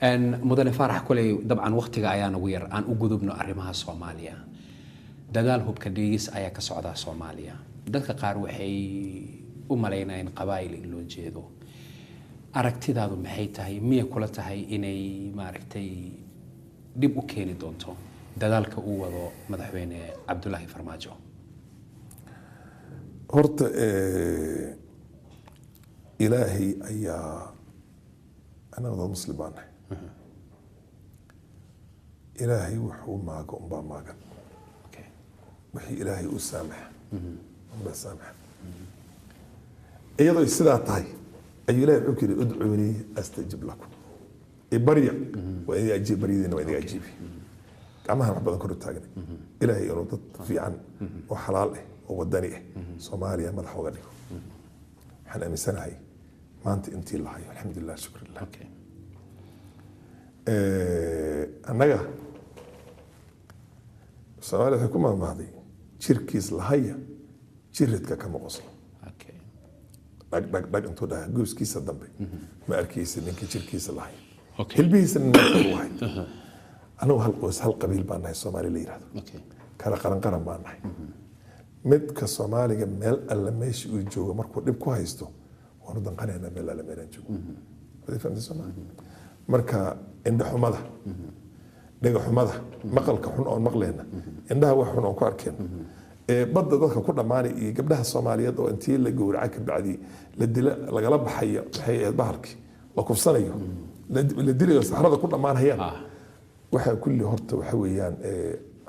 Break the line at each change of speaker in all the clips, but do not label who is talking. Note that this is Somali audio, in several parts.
ان مدن فرح كلي طبعا وقتiga ayaan ugu yar aan u gudubno arrimaha Soomaaliya dagaal hubka dhigis ayaa ka socda Soomaaliya dadka qaar waxay u maleynayaan qabaayil in loo jeedo aragtidaadu maxay tahay miya kula tahay inay maaragtay dib u keeni doonto dagaalka uu wado madaxweyne Cabdullaahi Farmaajo
horta ilaahi ayaa anagoo muslimaan ilaahi wuxuu maago umbaa maagan wixii ilaahi u saamax umbaa saamax iyadoo sidaa tahay ayuu ilaahi wuxuu kiri udcuuni astajib lakum ibarya waa idin ajiib baryadiina waa idin ajiibi gacmahan wax badan kor u taagan ilaahay inuu dad fiican oo xalaal ah oo wadani ah Soomaaliya madax uga dhigo waxaan aaminsanahay maanta intii la hayo alxamdulillah shukrillah annaga Soomaaliya waxay ku maamahday jirkiis la haya jiridka kama qoslo dhag intuu dhaha gooskiisa dambe ma arkaysa ninkii jirkiisa la haya hilbihiisa ninka wahay anagu hal qoys hal qabiil baan nahay Soomaali la yiraahdo kala qaran baan nahay midka Soomaaliga meel alla meeshii uu joogo markuu dib ku haysto waanu danqanaynaa meel alla meelan joogo wadi fahamtay Soomaali marka indha xumada dhaga xumada maqalka xun oo maqleena indhaha wax xun oo ku arkeen badda dadka ku dhamaanay iyo gabdhaha Soomaaliyeed oo intii la gowraca ka bacdi la dila lagala baxayo waxay bahalkii la kufsanayo la dilayo saxarada ku dhamaanayaan waxa kulli horta waxa weeyaan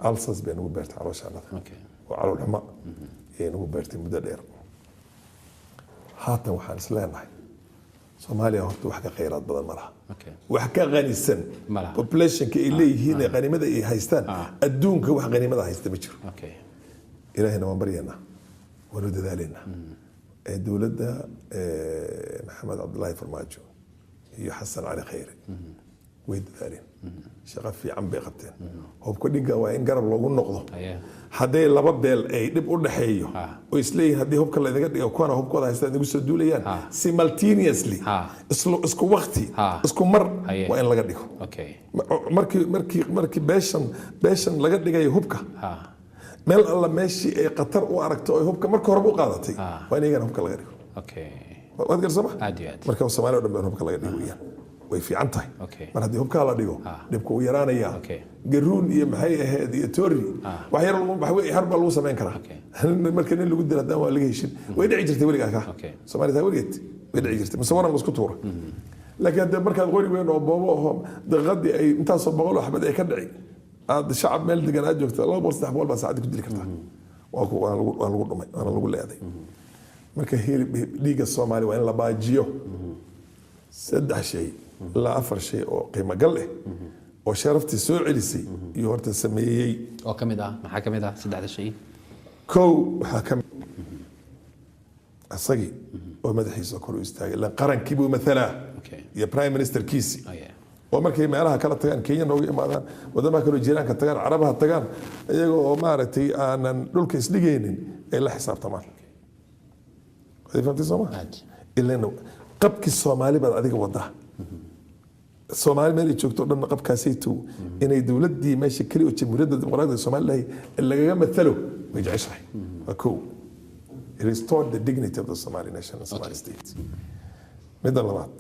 alsas been ugu beertay calooshaanada oo calool xumo ee ugu beertay muddo dheer haatan waxaan isleenahay Soomaaliya horta wax ka kheyraad badan malaha wax ka qanisan population ka ilayhiin qanimada ay haystaan adduunka wax qanimada haysta ma jiro ilaahina waan baryaynaa wanu dadaalina dawladda Maxamed Cabdullaahi Farmaajo iyo Xasan Cali Khayre way dadaaleen shaqo fiican bay qabteen hubka dhiga waa in garab loogu noqdo haday laba beel ay dib u dhaxeeyo oo isleeyahay hadii hubka la idaga dhigo kuna hubkooda haystaan igu soo duulayaan simultaneously isku waqti isku mar waa in laga dhigo markii beeshan laga dhigayo hubka meel alla meeshii ay qatar u aragto oo hubka marka hore u qaadatay waa in hubka laga dhigo waad garsama marka Soomaaliya dhanba hubka laga dhigo way fiican tahay mar hadii hubka la dhigo dibku u yaraanaya garuun iyo maxay ahayd iyo tori wax yar wax harba lagu sameyn karaa marka in lagu dilo hadaan waa laga heshin way dhici jirtay waliga ka Soomaaliya waligeed way dhici jirtay masawaran la isku tuuro laakiin hadda markaad qori weyn oo boobo oo daqadii ay intaas oo boqol waxbad ay ka dhici aad shacab meel degan aad joogto 2-3 baa saacad ku dili kartaa waa lagu dhumay waa lagu leeyahay marka dhiiga Soomaaliya waa in la baajiyo saddex shay la afar shay oo qiimo gal ah oo sharafti soo celisay iyo horta sameeyay
oo kamid ah maxaa kamid ah saddexda shay
kow waxa kamid asagi oo madaxiisa kor u istaagay la qarankii buu mathala iyo prime minister kiisi oo markay meelaha kala tagaan Kenya nooga imaadaan wadamaha kale jiraanka tagaan Carabaha tagaan iyaga oo maaragtay aanan dhulka isdhigaynin ee la xisaabtamaan ilaa qabki Soomaali bad adiga wada Soomaali meel joogto dhan qabkaasaytu inay dawladii meesha kali oo jamhuuriyadda dimuqraadiga Soomaaliya lagaga matalo way jeceshahayako restore the dignity of the Somali nation and Somali state mid labaad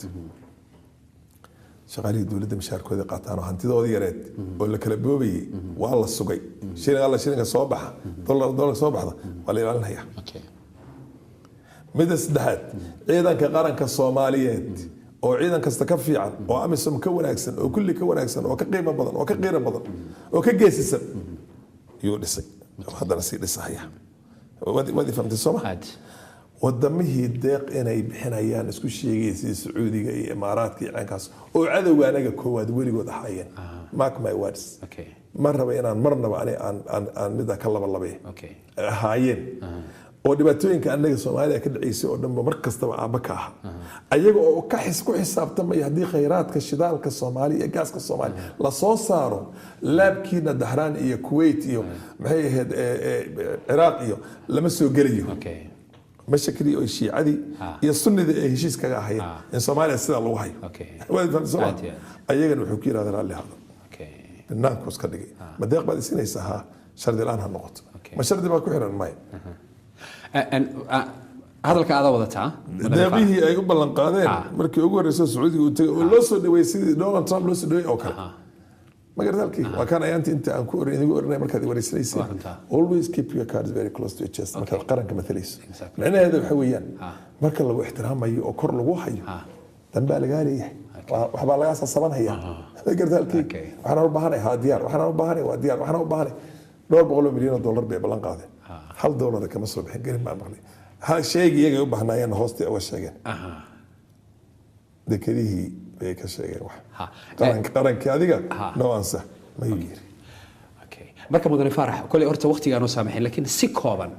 shaqaalihii dawladda mushaarkooda qaataan oo hantidooda yareed oo la kala boobay waa la sugay shilinka soo baxa dollar soo baxda waa la ilaalinayaa مدة سدحات عيدا كقرن كالصوماليات أو عيدا كاستكفيعا أو أمسهم كوناكسن أو كل كوناكسن أو كقيمة بدن أو كغير بدن أو كجيسسن يونسي هذا نسيت صحيح ودي فهمت الصومال ودمه الدق إن يبحنيان اسكو شيء سعودي إمارات عنكاس وعدو أنا كواد ولي وضحايا ماك ماي وادس مرة بينا مرنا بأني أن مدة كلام الله به هايين oo dhibaatooyinka anaga Soomaaliya ka dhaceysay oo dhanba mar kasta aaba ka ah ayaga oo ka ku xisaabtamay hadii kheyraadka shidaalka Soomaaliya gaaska Soomaaliya la soo saaro laabkiina Dahraan iyo Kuwait iyo maxay ahayd Iraq iyo lama soo geliyo مشاكل أو شيء عادي يصني ذي شيء كذا هي إن سوماليا السيد الله هاي وين فهمت صح أيجن الحكي هذا اللي هذا الناس كوس كذي ما دقيق بعد سنة يسها شرد الآن هالنقط ما شرد ما كحنا الماء
هذا الكعادة وضعتها
ده به أيوب بالانقاذين مركي أقول رئيس السعودي ولوسو دويسي دونالد ترامب لوسو دوي أوكل ما قدر ذلك وكان أنت أنكور يقول مركز ورئيس رئيسي always keep your cards very close to your chest مركز القرن كمثليس لأن هذا حويان مركز لو احترام أي أكر لو حي تنبأ لقالي وحبا لقى صبان هي ما قدر ذلك وحنا ربحاني هاديار وحنا ربحاني واديار وحنا ربحاني $200 مليون بالانقاذين $1 كم صبح قريب ما بغلي هذا الشيء يجي يبحنا ين هوستي أول شيء ده كذي هي بيك الشيء واحد قرن كذا نوع أنسى ما يجير
marka mudane farax kulay horta waqtiga aanu saamaxay laakiin si kooban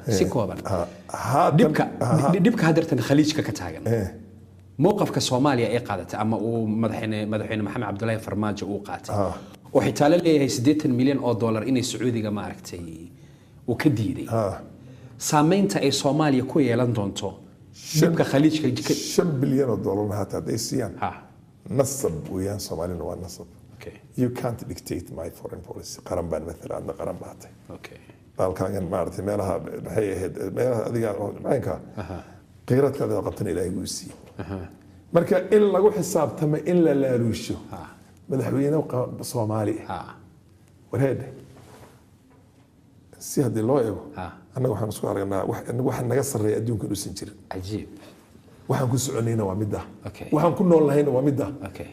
dibka hadartan khaliijka ka taagan موقفka Soomaaliya ay qaadatay ama uu madaxweyne Maxamed Cabdullaahi Farmaajo uu qaatay oo xitaa la leeyahay $80 milyan inay Sacuudiga ma aragtay uu ka diiday saameynta ay Soomaaliya ku yeelan doonto dibka khaliijka
$5 bilyan hata deysiyaan nasab weeyaan Soomaaliya waa nasab you can't dictate my foreign policy qaran baan مثلا عندنا qaran baatay dalkan maartay meelaha waxay ahayd meelaha adiga maxaynka qeyradka qabtan ilaahay uu siiyay marka in lagu xisaabtamo in la laaluusho madaxweyne Soomaali wareed si hadii loo eego annagu waxaan isku aragnaa wax naga sareeya adduunka dhuusan jirin
ajiib
waxaan ku soconayna waa midda waxaan ku nool lahayna waa midda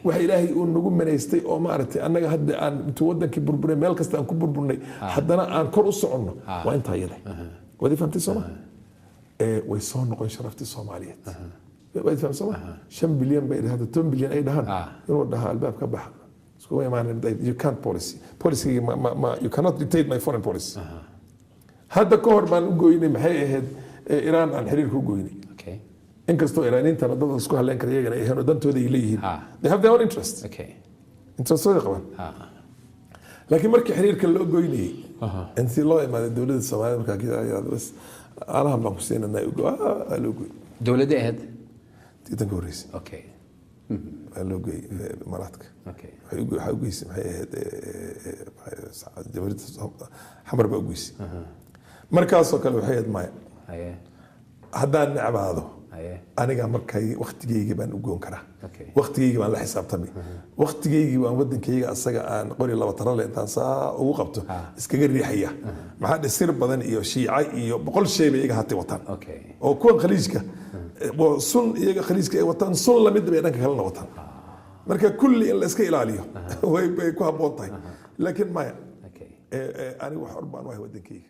waxa ilaahay uu nagu maneystay oo ma aragtay annaga hadda aan inta wadankii burburay meel kasta aan ku burburnay haddana aan kor u soconno waa inta iyada wadi fahamtay Soomaaliya way soo noqon sharaftii Soomaaliyeed way fahamtay Soomaaliya 5 bilyan bay hada 10 bilyan ay dhahan inuu dhaha albaab ka bax isku imaan you can't policy you cannot dictate my foreign policy hadda ka hor baan u gooynay maxay ahayd Iran aan xiriir ku gooynay in kasto Iraniinta dad isku haleen kara iyagana ay heeno dantooda ay leeyihiin they have their own interest interest way qaban laakiin markii xiriirka loo gooynay intii loo imaado dawladda Soomaaliya markaa kida ayaad bas alaha baan ku siinanaa loo gooy
dawladda ahayd
tiitan ka horeysay loo gooy Imaaraadka waxay u geysay maxay ahayd jabarida xamar baa u geysay markaasoo kale waxay ahayd maya haddaan necbaado aniga markay waqtigeyga baan u goon karaa waqtigeyga baan la xisaabtamay waqtigeyga baan wadankeyga asaga aan qori laba taran le intaan saa ugu qabto iskaga riixaya maxaa dhisir badan iyo shiica iyo 100 shay bay iga hatay wataan oo kuwan khaliijka oo sun iyaga khaliijka ay wataan sun la mid bay dhanka kale wataan marka kulli in la iska ilaaliyo way ku habboon tahay laakiin maya aniga wax orbaan waa wadankeyga